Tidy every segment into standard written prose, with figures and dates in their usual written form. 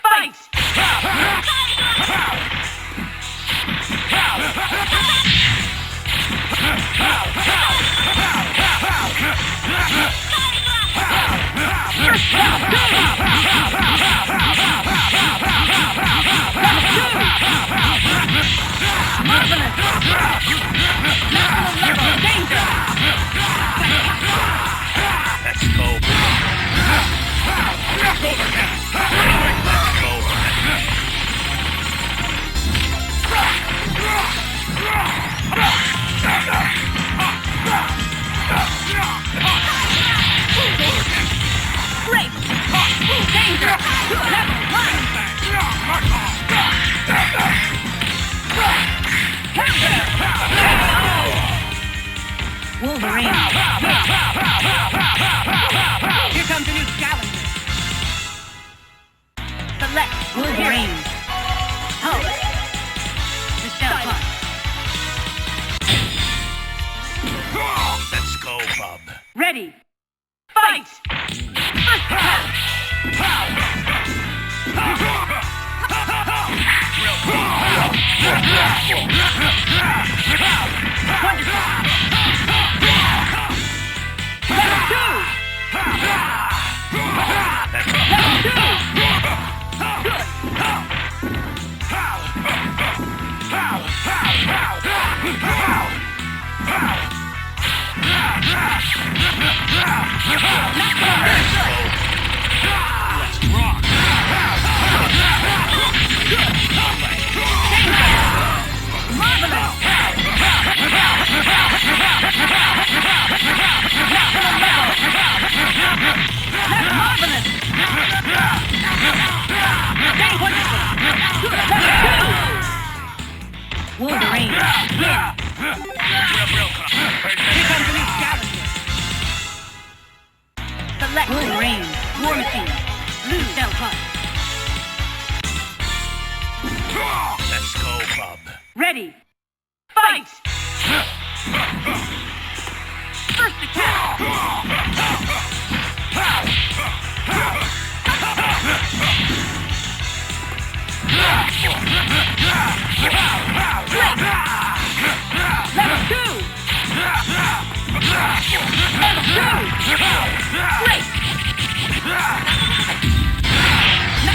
Fight! Let's go. Great! Danger! Level 1! Wolverine! Here comes a new challenger! Select Wolverine! Oh! Michelle Hunt! Let's go, Bob. Ready! Fight! First attack! Wonderful! Level 2! Level 2! Good! Let's rock. Marvelous! That's marvelous! Stay wonderful! Good! Level 2! Wolverine! Win! Here comes a new challenger! Select Wolverine! War Machine! Blue Cell Hunt! Let's go, Bob. Ready! Fight! First attack! Level 2! Level 2! Great!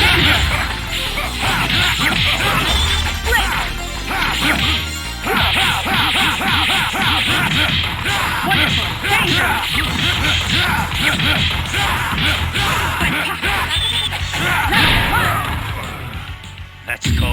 Danger! Great! Wonderful! Danger! Let's go.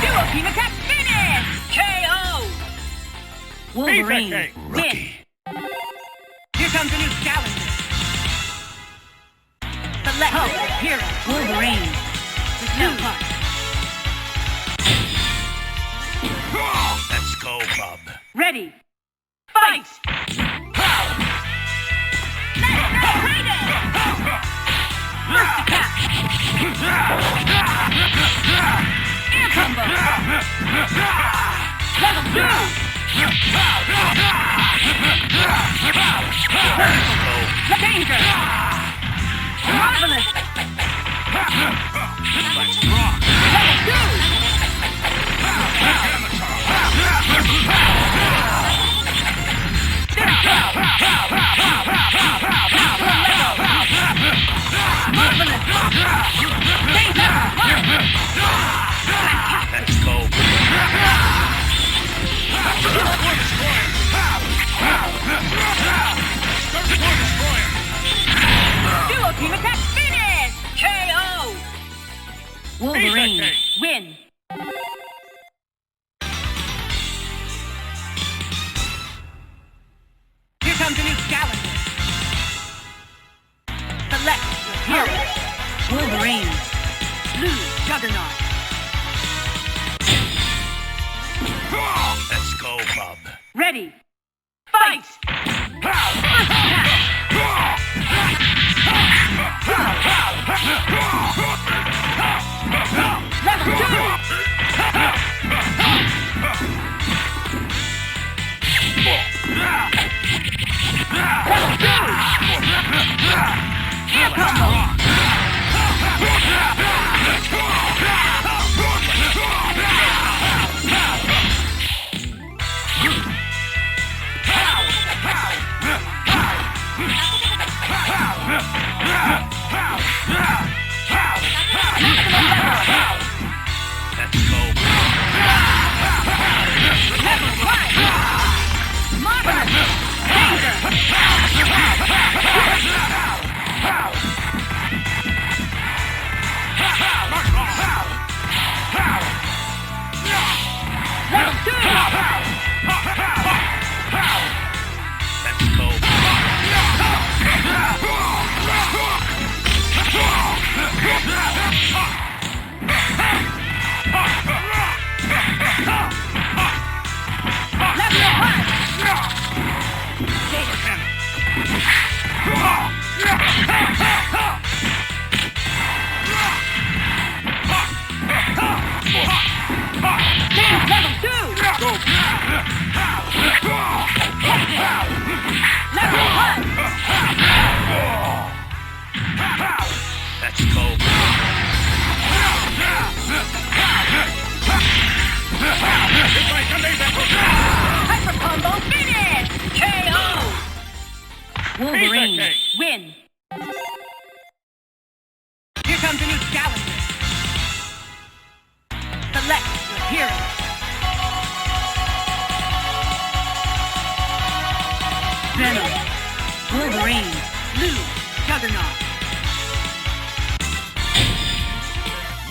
Duo Team Attack finish! KO! Wolverine, win! Rookie. Here comes a new challenger. Select hero. Wolverine. With no punch. Let's go, Bob. Ready. Fight! Let's go, Raiden! First attack! Air combo! Level 2! Danger! Marvelous! Let's rock. Level 2! Marvelous! Danger! Let's go. Duo Team Attack finish! KO! Wolverine, win! Here comes a new challenger. Select your hero. Wolverine, Blue Juggernaut. Let's go, Bob. Ready, fight! First attack! Level 2! Level 2! Wolverine, win! Here comes a new challenger. Select your hero. Venom, Wolverine, Blue, Juggernaut.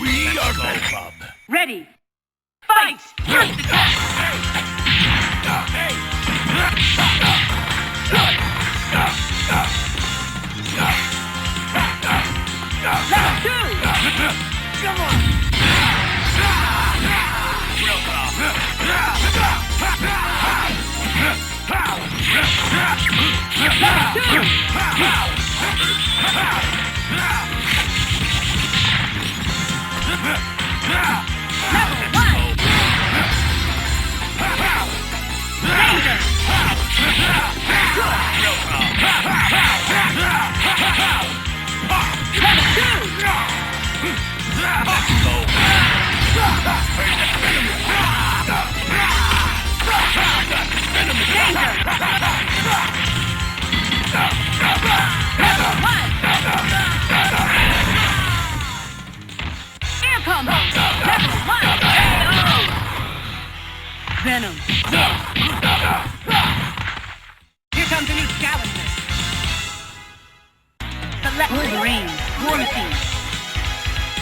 We are Bob. Ready, fight! First attack! Level 2! Come on! Real Bob. Level 2! Level 1! Danger! Real Bob. Level 2! Let's go. Danger! Level 1! Air combo! Level 1! KO! Venom! Here comes a new challenger. Select Wolverine, War Machine,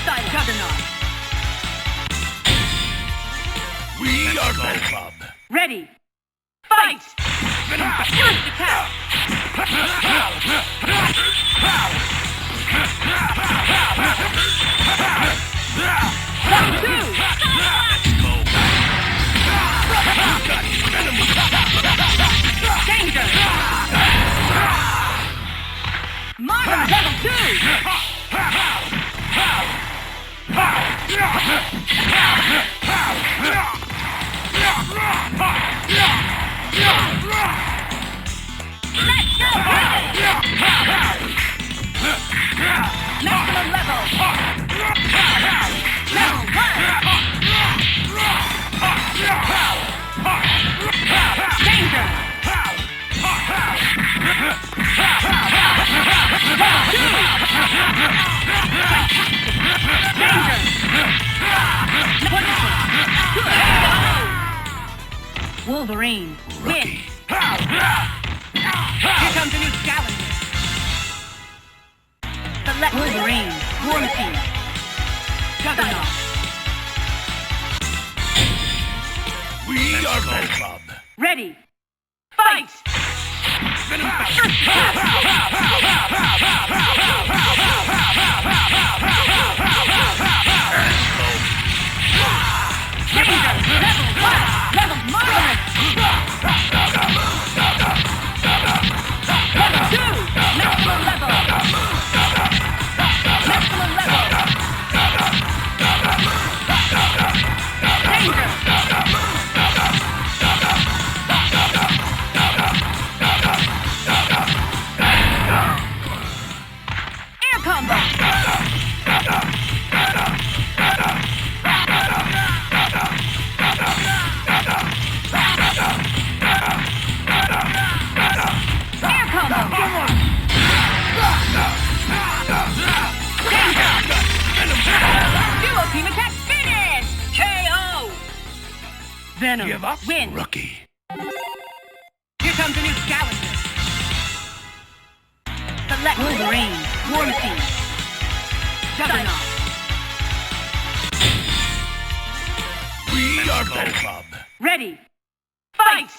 Side Juggernaut. We are Bob. Ready, fight! First attack! Level 2! Danger! Marvelous! Level 2! Let's go! Maximum level! Level 1! Danger! Level 2! Danger! Wolverine, win! Here comes a new challenger. Select Wolverine, War Machine, Juggernaut. We are Bob. Ready, fight! First attack! Danger! Level 1! Level marvelous! Level 2! Maximum level! Maximum level! Danger! Air combo! Air combo! Venom. Give up, Win. rookie. Here comes a new challenger. Select Wolverine. War Machine. Juggernaut. We are Go Club. Ready. Fight!